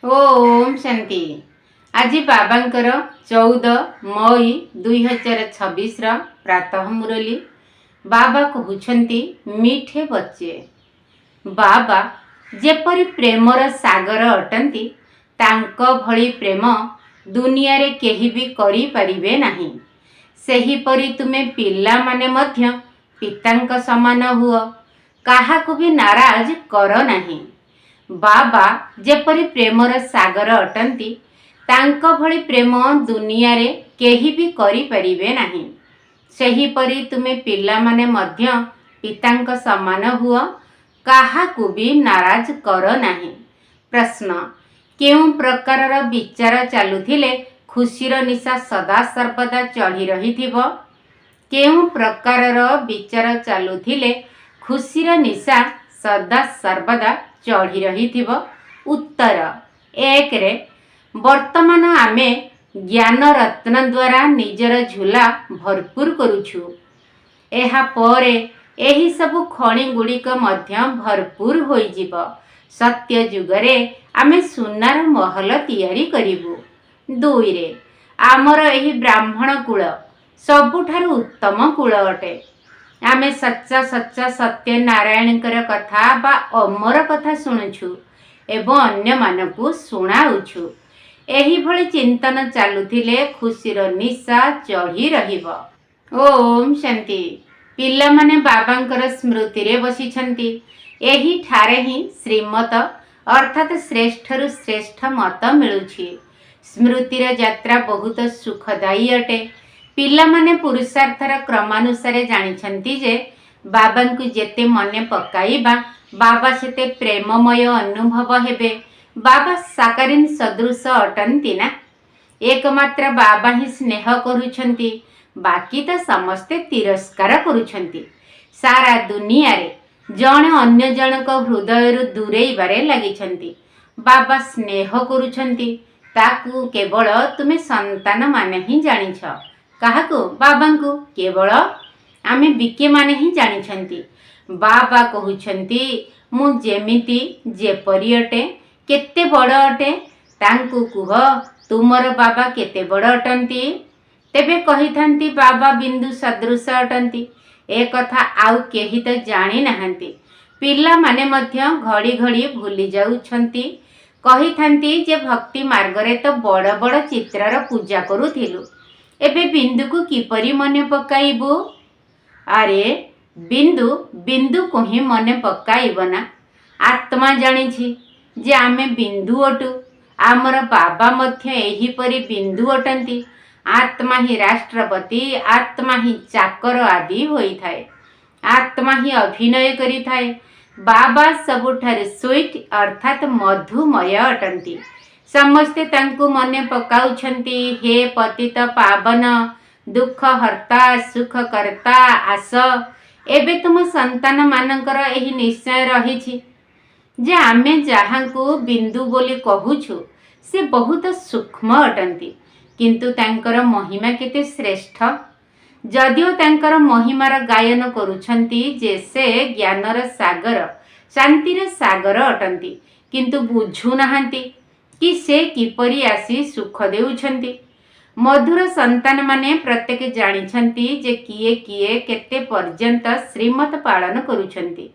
ओम शांति। आज बाबांकर 14 मई 2026 प्रातः मुरली। बाबा कहउछंती मीठे बच्चे। बाबा जेपरी प्रेमर सागर अटंती तांको भली प्रेम दुनिया रे केही भी करी परिबे नाही। सेही परी तुमे पिल्ला माने मध्य पितांक समान हुओ, काहाकु भी नाराज कर नाही। बाबा जेपरी प्रेमर सागर अटंती तांको भली प्रेम दुनिया रे केही भी करी परिबे नाही। सेही परी तुमे पिल्ला माने मध्य पितांक समान हुओ, काहाकु भी नाराज कर नाही। प्रश्न, केउं प्रकारर विचार चालुथिले खुशीर निशा सदा सर्वदा चढ़ी रहिथिबो? केउं प्रकारर विचार चालुथिले खुशीर निशा सदा सर्वदा चढ़ी रहिथिबो? उत्तर, एक रे वर्तमान आमे ज्ञान रत्न द्वारा निजर झूला भरपूर करुछु। एहा परे एही सबु खणी गुड़िक मध्य भरपूर होई जिवो। सत्य जुगरे आमे सुनार महल तियारी करिबु। दुई रे आमर एही ब्राह्मण कुल सबुठारु उत्तम कुल अटे। आमे सच्चा सच्चा सत्य नारायणकर कथा बा अमर कथा शुणुछु एवं अन्य मानकु शुणाउछु। एही भली चिंतन चालुथिले खुशीर निशा चढ़ी रहिबो। ओम शांति। पिल्ला माने बाबांकर स्मृति रे बसिछंती। एही ठारे ही श्रीमत अर्थात श्रेष्ठरु श्रेष्ठ मत मिलुछि। स्मृतिर यात्रा बहुत सुखदायी अटे। पिल्ला माने पुरुषार्थर क्रमानुसार जानिछंती जे बाबांकु जेते मने पकाइबा बाबा सेते प्रेममय अनुभव हेबे। बाबा साकारिन सदृश अटंती ना। एकमात्र बाबा ही स्नेह करुछंती, बाकी तो समस्ते तिरस्कार करुछंती। सारा दुनिया रे जणे अन्य जनक हृदय दूरेइबारे लागिछंती। बाबा स्नेह करुछंती, ताकू केवल तुमे संतान माने ही जानिछ। काहाकू? बाबांकू। केवल आमे बिके माने ही जानिछंती। बाबा कहउछंती मु जेमिति जेपरि अटे केते बड़ अटे तांकू कुह तुमर बाबा केते बड़ अटंती। तेबे कहिथांती बाबा बिंदु सदृश अटंती। ए कथा आउ केही तो जानि नाहंती। पिल्ला माने मध्य घड़ी घड़ी भूली जाउछंती। कहिथांती जे भक्ति मार्ग रे तो बड़ बड़ चित्रर पूजा करुथिलु, एबे बिंदु को किपरि मने पकाइबु? अरे बिंदु बिंदु को ही मने पकाइब ना। आत्मा जानिछि जे आमे बिंदु अटु। आमर बाबा मध्य एही परि बिंदु अटंती। आत्मा ही राष्ट्रपति, आत्मा ही चाकर आदि होई थाए। आत्मा ही अभिनय करी थाए। बाबा सबुठारे स्वीट अर्थात मधुमय अटंती। समस्ते तांकु मने पकाउछंती, हे पतित पावन, दुख हर्ता, सुख करता, आस। एबे तुम संतान मानकर एही निश्चय रहिछि जे आमे जहांकु बिंदु बोली कहूछु से बहुत सूक्ष्म अटंती, किंतु तांकर महिमा केते श्रेष्ठ। जदिओ तांकर महिमार गायन करुछंती जे से ज्ञानर सागर, शांतिर सागर अटंती, किंतु बुझु नाहंती कि से किपरि आसी सुख देउछंती। मधुर संतान माने प्रत्येक जानिछंती जे किए किए केते पर्यंत श्रीमत पालन करुछंती।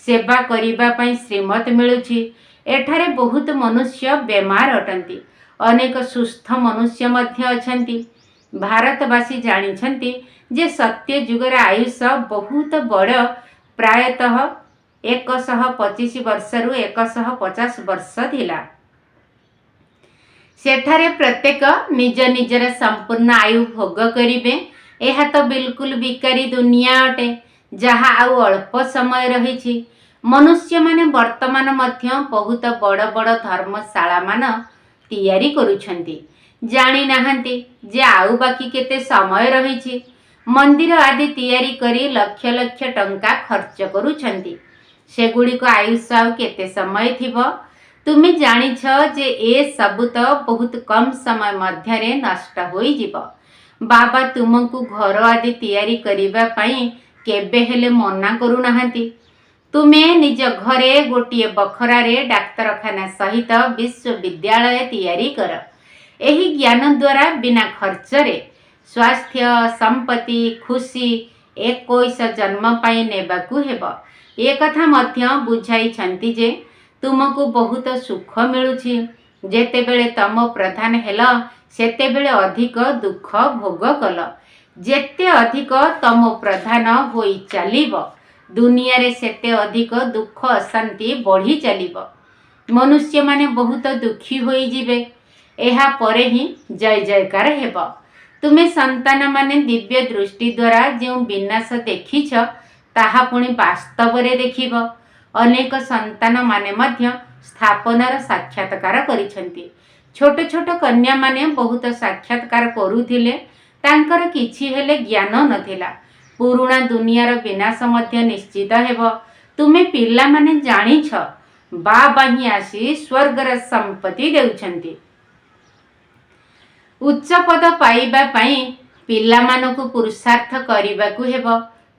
सेवा करिबा पई श्रीमत मिलुछि। एठारे बहुत मनुष्य बेमार अटंती, अनेक सुस्थ मनुष्य मध्य अछंती। भारतवासी जानिछंती जे सत्य जुगर आयुष बहुत बड़, प्रायतः 125 वर्षरु 150 वर्ष थिला। सेठारे प्रत्येक निज निजर संपूर्ण आयु भोग करिबे। एहा तो बिल्कुल बिकारी दुनिया अटे, जहा आउ अल्प समय रहिछि। मनुष्य माने वर्तमान मध्य बहुत बड़ बड़ धर्मशाला मान तियारी करुछंती। जानि नाहंती जे आउ बाकी केते समय रहिछि। मंदिर आदि तियारी करी लक्ष लक्ष टंका खर्च करुछंती। सेगुड़िक आयुष आउ केते समय थिबो? तुमे जानिछ जे ए सबु तो बहुत कम समय मध्यरे नष्ट होई जिवो। बाबा तुमको घर आदि तियारी करिबा पई केबे हेले मना करू नाहंती। तुमे निज घरे गोटे बखरारे डाक्तरखाना सहित विश्वविद्यालय तैयारी कर। एही ज्ञान द्वारा बिना खर्चरे स्वास्थ्य संपत्ति खुशी 21 जन्म पाई नेबाकू हेब। ए कथा मध्य बुझाई छंती जे तुमको बहुत सुख मिलुछि। जेतेबेले तम प्रधान हेल सेतेबेले अधिक दुख भोग कल। जेते अधिक तम प्रधान होई चलिब दुनिया रे सेते अधिक दुख अशांति बढ़ी चलिब। मनुष्य माने बहुत दुखी होई जिवे। एहा परे ही जय जयकार हेब। तुमे संतान माने दिव्य दृष्टि द्वारा जो विनाश देखिछ ताहा पुणी वास्तव रे देखिब। अनेक संतान माने मध्य स्थापनार साक्षात्कार करिसंती। छोट छोट कन्या माने बहुत साक्षात्कार करुथिले, तांकर किछि हेले ज्ञान नथिला। पुराणा दुनियार विनाश मध्य निश्चित हेब। तुमे पिला माने जानिछ बाबा ही आसी स्वर्गर संपत्ति देउछंती। उच्च पद पाइबा पाई पिला मानकु पुरुषार्थ करिबाकू हेब।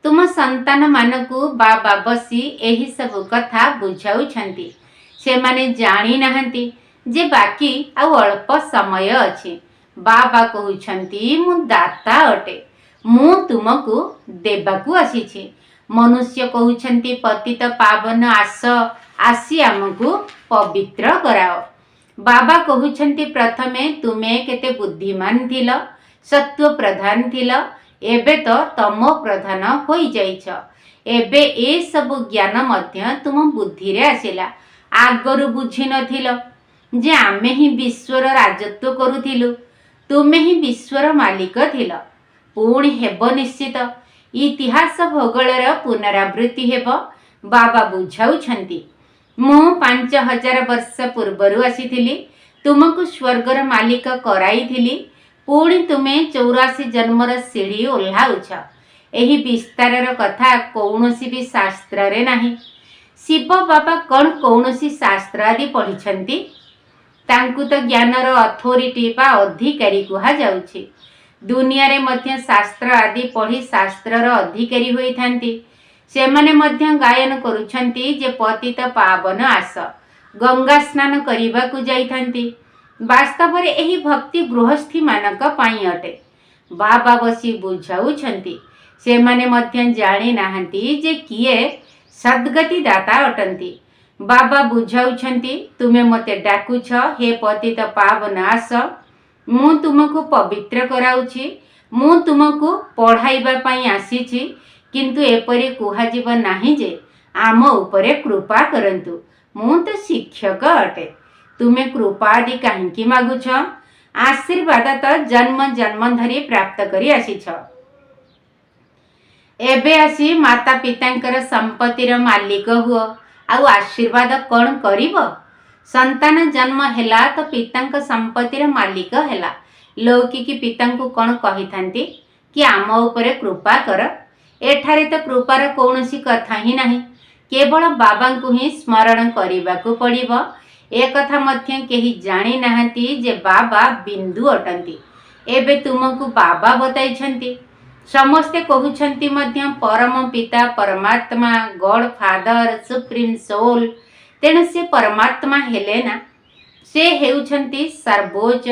तुम संतान मानकु बाबा बसी एही सब कथा बुझाउछंती। से माने जानी नाहंती जे बाकी आउ अल्प समय अछि। बाबा कहउछंती मु दाता अटे, मु तुमको देबाकू आसीछि। मनुष्य कहउछंती पतित पावन आस आसी आमको पवित्र कराओ। बाबा कहउछंती प्रथमे तुमे केते बुद्धिमान थिल, सत्व प्रधान थिल, एबे तो तमो प्रधान होई जाइछ। एबे ए सब ज्ञान मध्य तुम बुद्धि रे आसिला। आगरु बुझी नथिल जे आमे ही विश्वर राजत्व करुथिलु, तुमे ही विश्वर मालिक थिल। पुणी हेब निश्चित। इतिहास भूगोलर पुनरावृत्ति हेब। बाबा बुझाउछंती मु 5000 वर्ष पूर्वरु आसीथिली, तुमको स्वर्गर मालिक कराइथिली। पुणी तुमे 84 जन्मर सीढ़ी ओह्लाउछ। एही विस्तारर कथा कौनसी भी शास्त्र रे नाही। शिव बाबा कौन कौनसी शास्त्र आदि पढ़िछंती? तांकु तो ज्ञानर अथॉरिटी बा अधिकारी कुहा जाउछि। दुनिया रे मध्य शास्त्र आदि पढ़ी शास्त्रर अधिकारी होई थांती। सेमाने मध्य गायन करुछंती जे पतित पावन आस गंगा स्नान करिबाकू जाइथांती। वास्तव रे एही भक्ति गृहस्थी मानक पाई अटे। बाबा बसी बुझाउछंती सेमाने मध्य जानि नाहंती जे किए सद्गति दाता अटंती। बाबा बुझाउछंती तुमे मते डाकुछ हे पतित पावन आस, मु तुमको पवित्र कराउछि। मु तुमको पढ़ाइबा पाई आसीछि, किंतु एपरि कुहाजिब नाही जे आम उपरे कृपा करंतु। मु तो शिक्षक अटे। तुमे कृपा आदि काहेकि मागुछ? आशीर्वाद तो जन्म जन्म धरी प्राप्त करी आसीछ। एबे आसी माता पितांकर संपत्तिर मालिक हुओ। आउ आशीर्वाद कौन करिब? संतान जन्म हेला तो पितांक संपत्तिर मालिक हेला। लौकिकी पितांकु कौन कहि थांती कि आम उपरे कृपा कर? एठारे तो कृपार कौनसी कथा ही नहीं। केवल बाबांकु ही स्मरण करिबाकू पड़िब। ए कथा मध्य केही जानी नाहंती जे बाबा बिंदु अटंती। एबे तुमको बाबा बताइछंती। समस्ते कहउछंती मध्य परम पिता परमात्मा गॉड फादर सुप्रीम सोल। तेणु से परमात्मा हेले ना, से हेउछंती सर्वोच्च।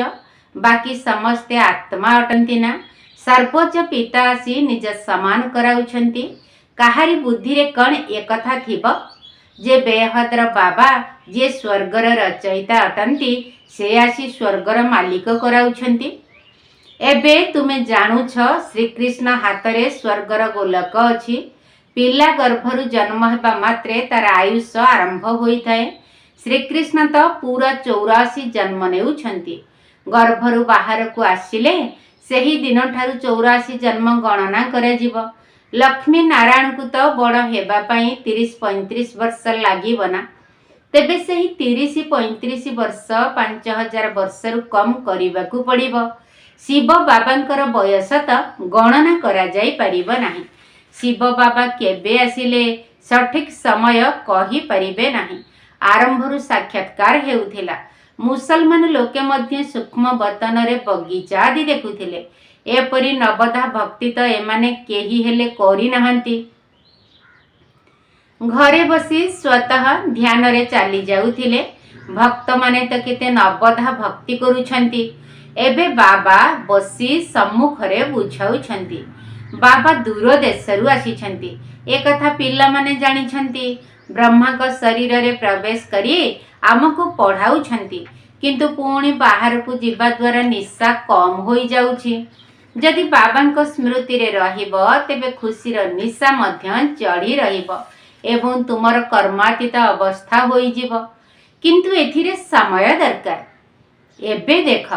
बाकी समस्ते आत्मा अटंती ना। सर्वोच्च पिता आसी निज समान कराउछंती। काहारी बुद्धि रे कण एकथा थिब जे बेहदर बाबा जे स्वर्गर रचयिता अटंती से आसी स्वर्गर मालिक कराउछंती। एबे तुमे जानुछ श्रीकृष्ण हातरे स्वर्गर गोलक अछि। पिला गर्भरु जन्म हेबा मात्रे तार आयुष आरंभ होइथाए। श्रीकृष्ण तो पूरा 84 जन्म नेउछंती। गर्भरु बाहर को आसिले सेही दिन ठारु 84 जन्म गणना कराजिब। लक्ष्मी नारायण को तो बड़ हेबा पई 30-35 वर्ष लागिब ना। तेबे सेही 30-35 वर्ष 5000 वर्षरु कम करिबाकू पड़िब। शिव बाबांकर बयस तो गणना करा जाई परिब नाही। शिव बाबा केबे आसिले सठिक समय कहि परिबे नाही। आरंभरु साक्षात्कार हेउथिला। मुसलमान लोके मध्य सूक्ष्म बतन रे बगीचा आदि देखुथिले। एपरि नवधा भक्ति तो एमाने केही हेले करि नाहंती। घरे बसी स्वतः ध्यान रे चली जाउथिले। भक्त माने तो केते नवधा भक्ति करूछंती। एबे बाबा बसी सम्मुखरे बुझाउछंती। बाबा दूर देशरू आसीछंती। ए कथा पिल्ला माने जानिछंती। ब्रह्मा को शरीर रे प्रवेश करी आमको पढ़ाउछंती, किंतु पुणी बाहर को जीवा द्वारा निशा कम होई जाउछि। जदि बाबा स्मृति रे रहिबो तेबे खुशीर निशा मध्य चढ़ी रहिबो एवं तुमर कर्मातीत अवस्था होई जीवो। किंतु एथिरे समय दरकार। एबे देख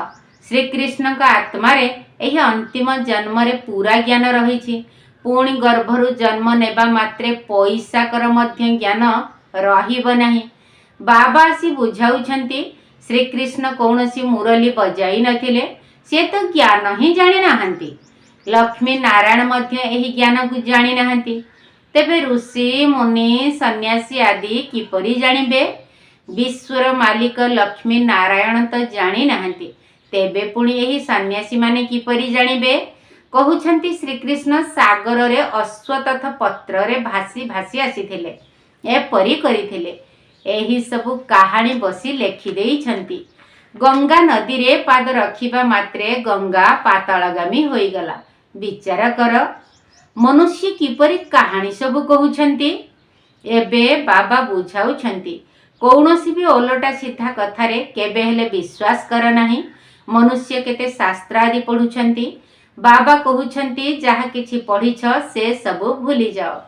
श्री कृष्ण का आत्मा रे एही अंतिम जन्म रे पूरा ज्ञान रहिछि। पुणी गर्भरु जन्म नेबा मात्रे पैसा कर मध्य ज्ञान रहिबो नाही। बाबा आसी बुझाउछंती श्री कृष्ण कौनसी मुरली बजाई नथिले, से तो ज्ञान ही जानि नाहंती। लक्ष्मी नारायण मध्य एही ज्ञान को जानि नाहंती। तेबे ऋषि मुनि सन्यासी आदि किपरि जानिबे? विश्वर मालिक लक्ष्मी नारायण तो जानि नाहंती, तेबे पुणी एही सन्यासी माने किपरि जानिबे? कहउछंती श्रीकृष्ण सागर रे अश्व तथा पत्र रे भासी भासी आसीथिले, एपरि करिथिले। एही सबु कहानी बसी लेखि देइछंती। गंगा नदी रे पाद रखिबा मात्रे गंगा पातालगामी होई गला। विचार कर, मनुष्य किपरि कहानी सबु कहउछंती। एबे बाबा बुझाउछंती, कौनसी भी ओलटा सीधा कथारे केबे हेले विश्वास कर नाही। मनुष्य केते शास्त्र आदि पढ़ुछंती। बाबा कहउछंती जहा किछि पढ़िछ से सबु भूली जाओ,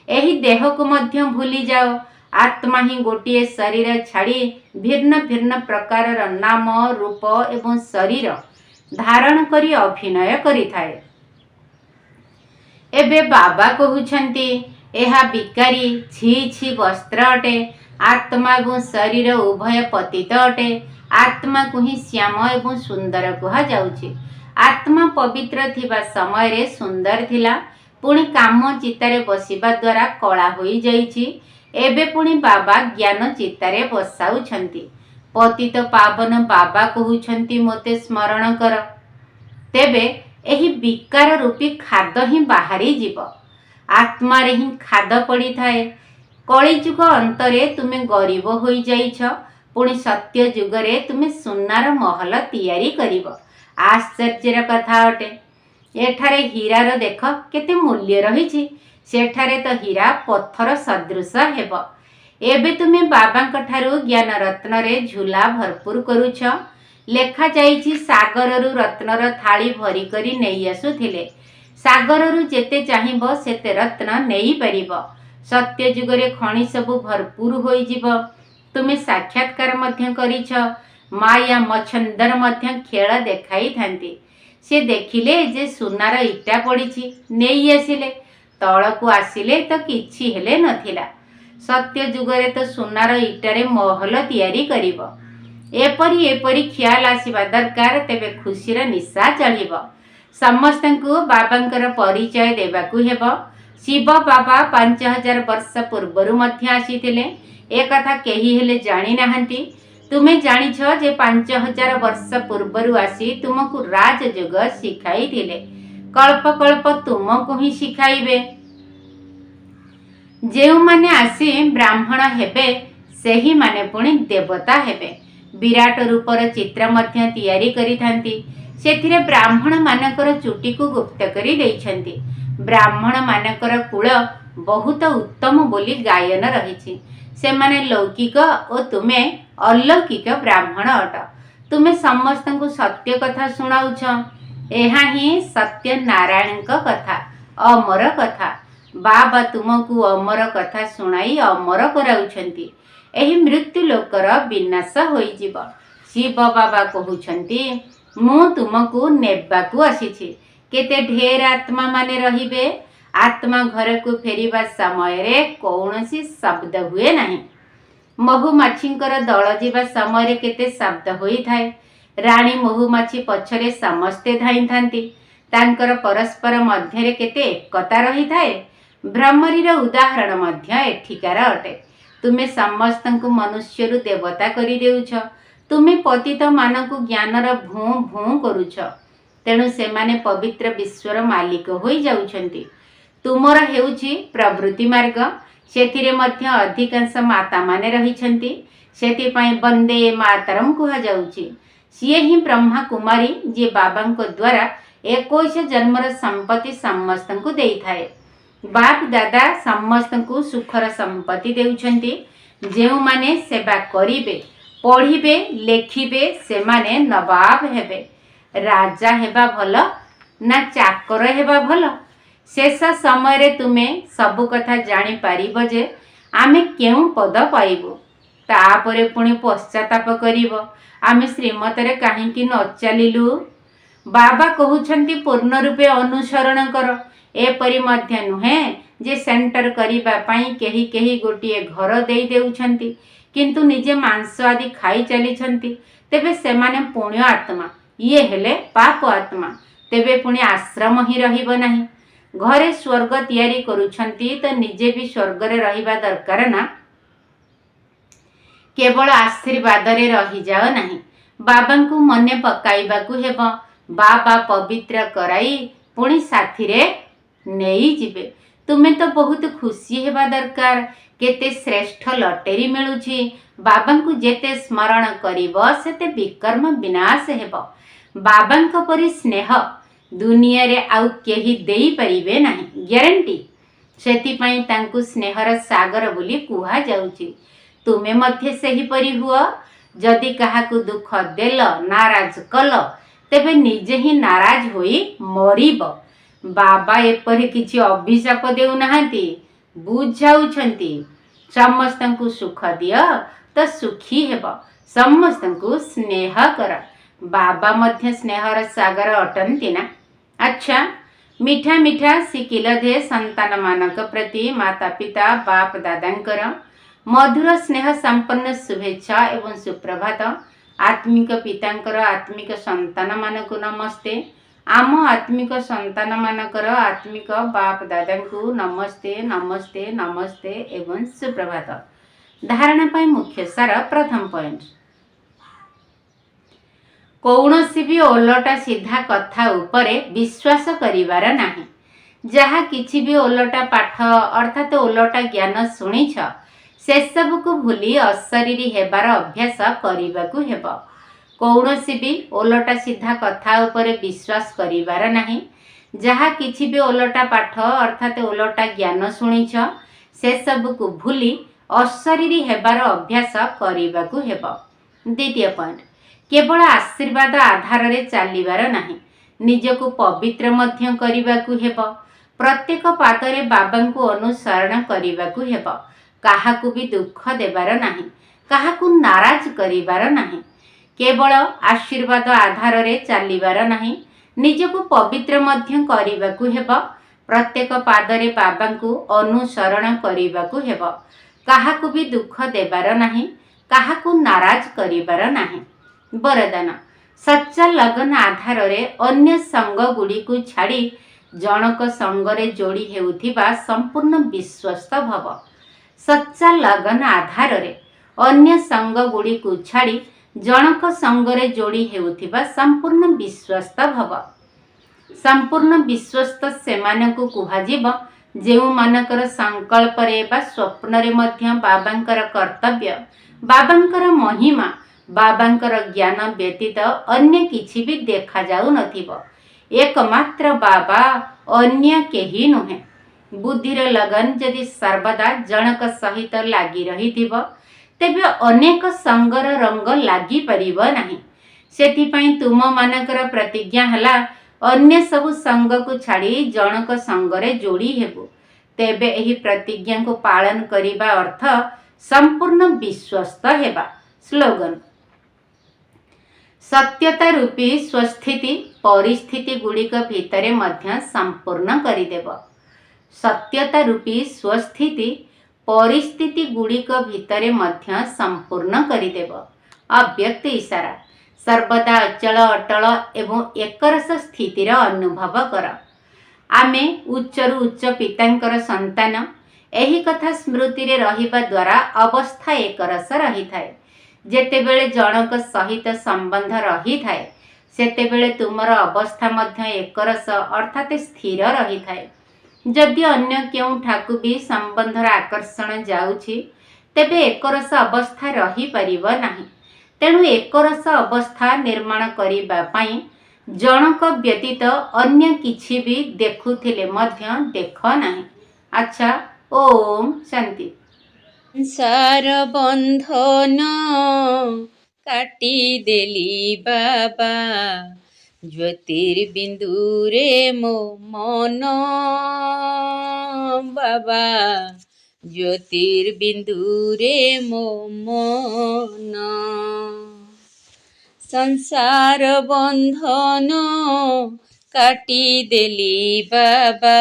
एही देह को मध्य भूली जाओ। आत्मा ही गोटिए शरीर छाड़ी भिन्न भिन्न प्रकार नाम रूप एवं शरीर धारण करी अभिनय करिथाए। एबे बाबा कहउछंती एहा बिकारी छी छी वस्त्र अटे। आत्मा एवं शरीर उभय पतित अटे। आत्मा को ही श्याम एवं सुंदर कहा जाउछि। आत्मा पवित्र थिबा समय रे सुंदर थिला, पुणी काम चित्तारे बसिबा द्वारा कला होई जाइछि। एबे पुणी बाबा ज्ञान चित्तारे बसाउछंती। पतित पावन बाबा कहउछंती मोते स्मरण कर। तेबे एही विकार रूपी खाद ही बाहरी जीव। आत्मा रे ही खाद पड़ी थाए। कलिजुग अंतरे तुमे गरीब होई जाइछ, पुणी सत्य जुगरे तुमे सुनार महल तैयारी करिब। आश्चर्यर कथा अटे। एठारे हीरार देख केते मूल्य रहिछि, सेठारे तो हीरा पत्थर सदृश हेब। एबे तुमे बाबांक ठारू ज्ञान रत्न रे झूला भरपूर करूछ। लेखा जाइछि सागररु रत्नर थाली भरी करी नेई आसुथिले। सागररु जेते चाहिब सेते रत्न नेई परिब। सत्य जुगरे खଣି सबु भरपूर होई जीव। तुमे साक्षात्कार मध्य करिछ। माया मच्छंदर मध्य खेल देखाई थांती। से देखिले जे सुनार इटा पड़िछि, नेई आसिले। तळकु आसिले तो किछि हेले नथिला। सत्य जुगरे तो सुनार इटारे महल तैयारी करिब। एपरी एपरी ख्याल आसिबा दरकार, तेबे खुशीर निशा चढ़िब। समस्तंकु बाबांकर परिचय देबाकु हेब। शिव बाबा 5000 वर्ष पूर्वरु मध्य आसीथिले। ए कथा केही हेले जानि नाहंती। तुमे जानिछ जे 5000 वर्ष पूर्वरु आसी तुमको राजयोग शिखाई थिले। कल्प कल्प तुमको ही शिखाइबे। जेउ माने आसी ब्राह्मण हेबे, सेही माने पुणी देवता हेबे। विराट रूपर चित्र मध्य तैयारी करी थांती। सेथिरे ब्राह्मण मानकर चुटी को गुप्त करी देइछंती। ब्राह्मण मानकर कुल बहुत उत्तम बोली गायन रहिछि। से माने लौकिक और तुमे अलौकिक ब्राह्मण अट। तुमे समस्तंकु सत्य कथा सुनाउछ। एहा ही सत्य नारायण कथा, अमर कथा। बाबा तुमको अमर कथा सुनाई अमर कराउछंती। एही मृत्यु लोकर विनाश होई जीव। शिव बाबा कहउछंती मु तुमको नेबाकू आसीछि। केते ढेर आत्मा माने रहिबे। आत्मा घर को फेरिबा समय रे कौनसी शब्द हुए नाही। महुमाछींकर दल जीवा समय रे केते शब्द होई थाए। रानी महुमाछी पछरे समस्ते धाई थांती। तांकर परस्पर मध्य रे केते एकता रही थाए। भ्रमरीर उदाहरण मध्य एठिकार अटे। तुमे समस्तंकु मनुष्यरु देवता करी देउछ। तुमे पतित मानकु ज्ञानर भूं भूं करूछ। तेणु सेमाने पवित्र विश्वर मालिक होई जाउछंती। तुमर हेउछि प्रवृत्ति मार्ग, ସେଥିରେ ମଧ୍ୟ ଅଧିକାଂଶ ମାତା ମାନେ ରହିଛନ୍ତି। ସେଥିପାଇଁ ବନ୍ଦେ ମାତରମ୍ କୁହାଯାଉଛି। ସିଏ ହିଁ ବ୍ରହ୍ମା କୁମାରୀ, ଯିଏ ବାବାଙ୍କ ଦ୍ୱାରା 21 ଜନ୍ମର ସମ୍ପତ୍ତି ସମସ୍ତଙ୍କୁ ଦେଇଥାଏ। ବାପ ଦାଦା ସମସ୍ତଙ୍କୁ ସୁଖର ସମ୍ପତ୍ତି ଦେଉଛନ୍ତି। ଯେଉଁମାନେ ସେବା କରିବେ, ପଢ଼ିବେ, ଲେଖିବେ, ସେମାନେ ନବାବ ହେବେ। ରାଜା ହେବା ଭଲ ନା ଚାକର ହେବା ଭଲ? ଶେଷ ସମୟରେ ତୁମେ ସବୁ କଥା ଜାଣିପାରିବ ଯେ ଆମେ କେଉଁ ପଦ ପାଇବୁ। ତାପରେ ପୁଣି ପଶ୍ଚାତାପ କରିବ, ଆମେ ଶ୍ରୀମତରେ କାହିଁକି ନ ଚାଲିଲୁ। ବାବା କହୁଛନ୍ତି ପୂର୍ଣ୍ଣ ରୂପେ ଅନୁସରଣ କର। ଏପରି ମଧ୍ୟ ନୁହେଁ ଯେ ସେଣ୍ଟର କରିବା ପାଇଁ କେହି କେହି ଗୋଟିଏ ଘର ଦେଇ ଦେଉଛନ୍ତି କିନ୍ତୁ ନିଜେ ମାଂସ ଆଦି ଖାଇ ଚାଲିଛନ୍ତି। ତେବେ ସେମାନେ ପୁଣ୍ୟ ଆତ୍ମା, ଇଏ ହେଲେ ପାପ ଆତ୍ମା। ତେବେ ପୁଣି ଆଶ୍ରମ ହିଁ ରହିବ ନାହିଁ। ଘରେ ସ୍ୱର୍ଗ ତିଆରି କରୁଛନ୍ତି ତ ନିଜେ ବି ସ୍ୱର୍ଗରେ ରହିବା ଦରକାର ନା। କେବଳ ଆଶୀର୍ବାଦରେ ରହିଯାଅ ନାହିଁ, ବାବାଙ୍କୁ ମନେ ପକାଇବାକୁ ହେବ। ବାବା ପବିତ୍ର କରାଇ ପୁଣି ସାଥିରେ ନେଇଯିବେ। ତୁମେ ତ ବହୁତ ଖୁସି ହେବା ଦରକାର। କେତେ ଶ୍ରେଷ୍ଠ ଲଟେରୀ ମିଳୁଛି। ବାବାଙ୍କୁ ଯେତେ ସ୍ମରଣ କରିବ ସେତେ ବିକର୍ମ ବିନାଶ ହେବ। ବାବାଙ୍କ ପରି ସ୍ନେହ ଦୁନିଆରେ ଆଉ କେହି ଦେଇପାରିବେ ନାହିଁ, ଗ୍ୟାରେଣ୍ଟି। ସେଥିପାଇଁ ତାଙ୍କୁ ସ୍ନେହର ସାଗର ବୋଲି କୁହାଯାଉଛି। ତୁମେ ମଧ୍ୟ ସେହିପରି ହୁଅ। ଯଦି କାହାକୁ ଦୁଃଖ ଦେଲ, ନାରାଜ କଲ, ତେବେ ନିଜେ ହିଁ ନାରାଜ ହୋଇ ମରିବ। ବାବା ଏପରି କିଛି ଅଭିଶାପ ଦେଉନାହାନ୍ତି, ବୁଝାଉଛନ୍ତି। ସମସ୍ତଙ୍କୁ ସୁଖ ଦିଅ ତ ସୁଖୀ ହେବ। ସମସ୍ତଙ୍କୁ ସ୍ନେହ କର। ବାବା ମଧ୍ୟ ସ୍ନେହର ସାଗର ଅଟନ୍ତି ନା। ଆଚ୍ଛା, ମିଠା ମିଠା ଶିଖିଲ ଯେ ସନ୍ତାନମାନଙ୍କ ପ୍ରତି ମାତା ପିତା ବାପ ଦାଦାଙ୍କର ମଧୁର ସ୍ନେହ ସମ୍ପନ୍ନ ଶୁଭେଚ୍ଛା ଏବଂ ସୁପ୍ରଭାତ। ଆତ୍ମିକ ପିତାଙ୍କର ଆତ୍ମିକ ସନ୍ତାନମାନଙ୍କୁ ନମସ୍ତେ। ଆମ ଆତ୍ମିକ ସନ୍ତାନମାନଙ୍କର ଆତ୍ମିକ ବାପ ଦାଦାଙ୍କୁ ନମସ୍ତେ ନମସ୍ତେ ନମସ୍ତେ ଏବଂ ସୁପ୍ରଭାତ। ଧାରଣା ପାଇଁ ମୁଖ୍ୟ ସାର। ପ୍ରଥମ ପଏଣ୍ଟ, କୌଣସି ବି ଓଲଟା ସିଧା କଥା ଉପରେ ବିଶ୍ୱାସ କରିବାର ନାହିଁ। ଯାହା କିଛି ବି ଓଲଟା ପାଠ ଅର୍ଥାତ୍ ଓଲଟା ଜ୍ଞାନ ଶୁଣିଛ, ସେସବୁକୁ ଭୁଲି ଅଶରୀରୀ ହେବାର ଅଭ୍ୟାସ କରିବାକୁ ହେବ। କୌଣସି ବି ଓଲଟା ସିଧା କଥା ଉପରେ ବିଶ୍ୱାସ କରିବାର ନାହିଁ। ଯାହା କିଛି ବି ଓଲଟା ପାଠ ଅର୍ଥାତ୍ ଓଲଟା ଜ୍ଞାନ ଶୁଣିଛ, ସେସବୁକୁ ଭୁଲି ଅଶରୀରୀ ହେବାର ଅଭ୍ୟାସ କରିବାକୁ ହେବ। ଦ୍ୱିତୀୟ ପଏଣ୍ଟ, କେବଳ ଆଶୀର୍ବାଦ ଆଧାରରେ ଚାଲିବାର ନାହିଁ, ନିଜକୁ ପବିତ୍ର ମଧ୍ୟ କରିବାକୁ ହେବ। ପ୍ରତ୍ୟେକ ପାଦରେ ବାବାଙ୍କୁ ଅନୁସରଣ କରିବାକୁ ହେବ। କାହାକୁ ବି ଦୁଃଖ ଦେବାର ନାହିଁ, କାହାକୁ ନାରାଜ କରିବାର ନାହିଁ। କେବଳ ଆଶୀର୍ବାଦ ଆଧାରରେ ଚାଲିବାର ନାହିଁ, ନିଜକୁ ପବିତ୍ର ମଧ୍ୟ କରିବାକୁ ହେବ। ପ୍ରତ୍ୟେକ ପାଦରେ ବାବାଙ୍କୁ ଅନୁସରଣ କରିବାକୁ ହେବ। କାହାକୁ ବି ଦୁଃଖ ଦେବାର ନାହିଁ, କାହାକୁ ନାରାଜ କରିବାର ନାହିଁ। ବରଦାନ, ସଚ୍ଚା ଲଗନ ଆଧାରରେ ଅନ୍ୟ ସଙ୍ଗ ଗୁଡ଼ିକୁ ଛାଡ଼ି ଜଣକ ସଙ୍ଗରେ ଯୋଡ଼ି ହେଉଥିବା ସମ୍ପୂର୍ଣ୍ଣ ବିଶ୍ୱସ୍ତ ଭବ। ସଚ୍ଚା ଲଗନ ଆଧାରରେ ଅନ୍ୟ ସଙ୍ଗ ଗୁଡ଼ିକୁ ଛାଡ଼ି ଜଣକ ସଙ୍ଗରେ ଯୋଡ଼ି ହେଉଥିବା ସମ୍ପୂର୍ଣ୍ଣ ବିଶ୍ୱସ୍ତ ଭବ। ସମ୍ପୂର୍ଣ୍ଣ ବିଶ୍ୱସ୍ତ ସେମାନଙ୍କୁ କୁହାଯିବ ଯେଉଁମାନଙ୍କର ସଂକଳ୍ପରେ ବା ସ୍ୱପ୍ନରେ ମଧ୍ୟ ବାବାଙ୍କର କର୍ତ୍ତବ୍ୟ, ବାବାଙ୍କର ମହିମା, ବାବାଙ୍କର ଜ୍ଞାନ ବ୍ୟତୀତ ଅନ୍ୟ କିଛି ବି ଦେଖାଯାଉନଥିବ। ଏକମାତ୍ର ବାବା, ଅନ୍ୟ କେହି ନୁହେଁ। ବୁଦ୍ଧିର ଲଗନ ଯଦି ସର୍ବଦା ଜଣକ ସହିତ ଲାଗି ରହିଥିବ, ତେବେ ଅନେକ ସଙ୍ଗର ରଙ୍ଗ ଲାଗିପାରିବ ନାହିଁ। ସେଥିପାଇଁ ତୁମମାନଙ୍କର ପ୍ରତିଜ୍ଞା ହେଲା ଅନ୍ୟ ସବୁ ସଙ୍ଗକୁ ଛାଡ଼ି ଜଣକ ସଙ୍ଗରେ ଯୋଡ଼ି ହେବୁ। ତେବେ ଏହି ପ୍ରତିଜ୍ଞାକୁ ପାଳନ କରିବା ଅର୍ଥ ସମ୍ପୂର୍ଣ୍ଣ ବିଶ୍ୱସ୍ତ ହେବା। ସ୍ଲୋଗନ, ସତ୍ୟତା ରୂପୀ ସ୍ୱସ୍ଥିତି ପରିସ୍ଥିତି ଗୁଡ଼ିକ ଭିତରେ ମଧ୍ୟ ସମ୍ପୂର୍ଣ୍ଣ କରିଦେବ। ସତ୍ୟତା ରୂପୀ ସ୍ୱସ୍ଥିତି ପରିସ୍ଥିତି ଗୁଡ଼ିକ ଭିତରେ ମଧ୍ୟ ସମ୍ପୂର୍ଣ୍ଣ କରିଦେବ। ଅବ୍ୟକ୍ତ ଇଶାରା, ସର୍ବଦା ଅଚଳ ଅଟଳ ଏବଂ ଏକରସ ସ୍ଥିତିର ଅନୁଭବ କର। ଆମେ ଉଚ୍ଚରୁ ଉଚ୍ଚ ପିତାଙ୍କର ସନ୍ତାନ। ଏହି କଥା ସ୍ମୃତିରେ ରହିବା ଦ୍ୱାରା ଅବସ୍ଥା ଏକରସ ରହିଥାଏ। ଯେତେବେଳେ ଜଣକ ସହିତ ସମ୍ବନ୍ଧ ରହିଥାଏ, ସେତେବେଳେ ତୁମର ଅବସ୍ଥା ମଧ୍ୟ ଏକରସ ଅର୍ଥାତ୍ ସ୍ଥିର ରହିଥାଏ। ଯଦି ଅନ୍ୟ କେଉଁଠାକୁ ବି ସମ୍ବନ୍ଧର ଆକର୍ଷଣ ଯାଉଛି ତେବେ ଏକରସ ଅବସ୍ଥା ରହିପାରିବ ନାହିଁ। ତେଣୁ ଏକରସ ଅବସ୍ଥା ନିର୍ମାଣ କରିବା ପାଇଁ ଜଣକ ବ୍ୟତୀତ ଅନ୍ୟ କିଛି ବି ଦେଖୁଥିଲେ ମଧ୍ୟ ଦେଖ ନାହିଁ। ଆଚ୍ଛା, ଓମ୍ ଶାନ୍ତି। ସଂସାର ବନ୍ଧନ କାଟିଦେଲି ବାବା, ଜ୍ୟୋତିର୍ବିନ୍ଦୁରେ ମୋ ମନ ବାବା, ଜ୍ୟୋତିର୍ବିନ୍ଦୁରେ ମୋ ମନ। ସଂସାର ବନ୍ଧନ କାଟିଦେଲି ବାବା,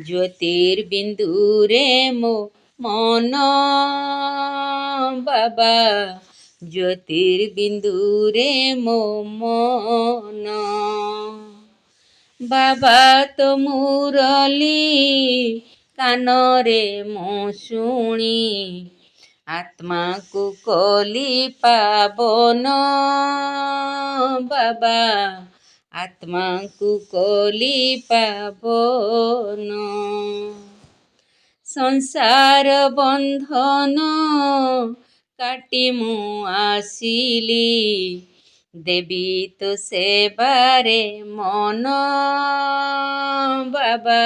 ଜ୍ୟୋତିର୍ବିନ୍ଦୁରେ ମୋ ମନ ବାବା, ଜ୍ୟୋତିର୍ବିନ୍ଦୁରେ ମୋ ମନ। ବାବା ତୋ ମୁରଲି କାନରେ ମୁଁ ଶୁଣି, ଆତ୍ମାକୁ କଲି ପାବନ ବାବା, ଆତ୍ମାକୁ କଲି ପାବନ। ସଂସାର ବନ୍ଧନ କାଟି ମୁଁ ଆସିଲି, ଦେବି ତୋ ସେବାରେ ମନ ବାବା,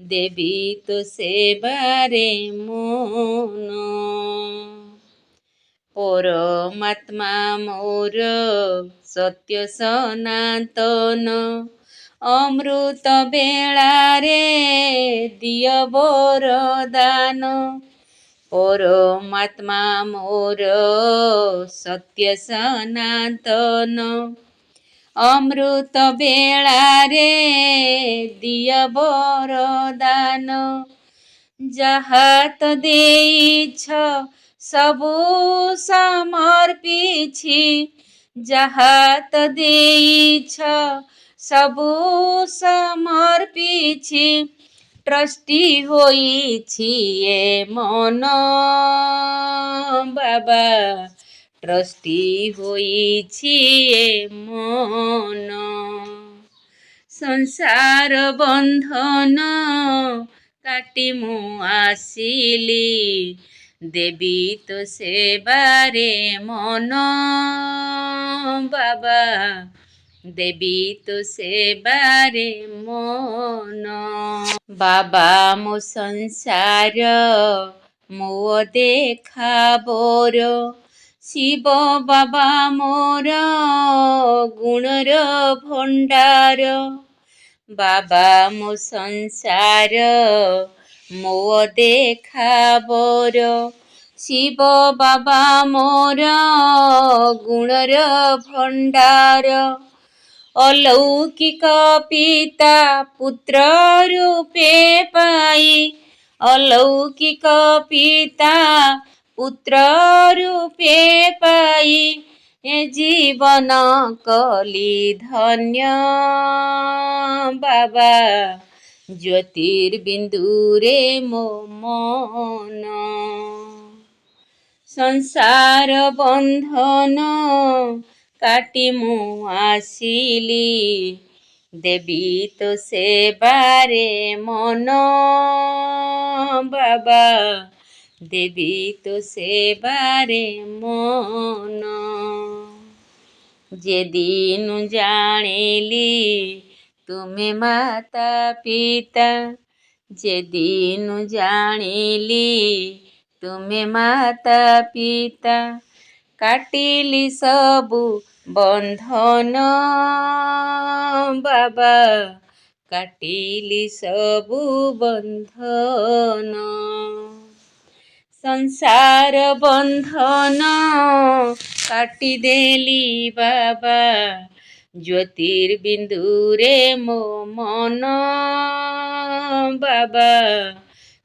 ଦେବି ତୋ ସେବାରେ ମନ। ପରମାତ୍ମା ମୋର ସତ୍ୟ ସନାତନ, ଅମୃତ ବେଳାରେ ଦିଅ ବରଦାନ। ପରମାତ୍ମା ମୋର ସତ୍ୟ ସନାତନ, ଅମୃତ ବେଳାରେ ଦିଅ ବରଦାନ। ଯାହା ତ ଦେଇଛ ସବୁ ସମର୍ପିଛି, ଯାହା ତ ଦେଇଛ ସବୁ ସମର୍ପିଛି, ଟ୍ରଷ୍ଟି ହୋଇଛି ଏ ମନ ବାବା, ଟ୍ରଷ୍ଟି ହୋଇଛି ଏ ମନ। ସଂସାର ବନ୍ଧନ କାଟି ମୁଁ ଆସିଲି, ଦେବି ତୋ ସେବାରେ ମନ ବାବା, ଦେବି ତୋ ସେବାରେ ମନ। ବାବା ମୋ ସଂସାର ମୋ ଦେଖା ବୋର, ଶିବ ବାବା ମୋର ଗୁଣର ଭଣ୍ଡାର। ବାବା ମୋ ସଂସାର ମୋ ଦେଖା ବୋର, ଶିବ ବାବା ମୋର ଗୁଣର ଭଣ୍ଡାର। अलौकिक पिता पुत्र रूपे पाई, अलौकिक पिता पुत्र रूपे पाई, ए जीवन कली धन्य बाबा, ज्योतिर्बिंदुरे मो मन। संसार बंधन काटी मु आसिली, देवी तो सेबारे मन बाबा, देवी तो सेबारे मन। जे दिन जानिली तुम्हें माता पिता, जे दिन जानिली तुम्हें माता पिता, काटिली सबु बंधन बाबा, काटिली सबु बंधन। संसार बंधन काटिदेली बाबा, ज्योतिर्बिंदुरे मो मन बाबा,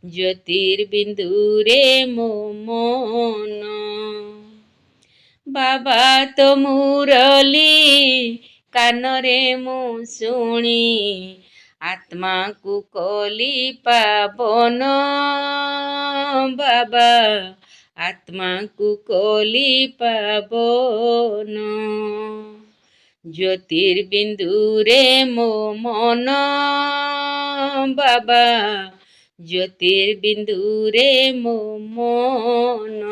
ज्योतिर्बिंदुरे मो मन। बाबा तो मुरली कानरे मु शुणी, आत्मा को कली पावन बाबा, आत्मा को कली पावन। ଜ୍ୟୋତିର୍ବିନ୍ଦୁରେ ମୋ ମନ ବାବା, ଜ୍ୟୋତିର୍ବିନ୍ଦୁରେ ମୋ ମନ।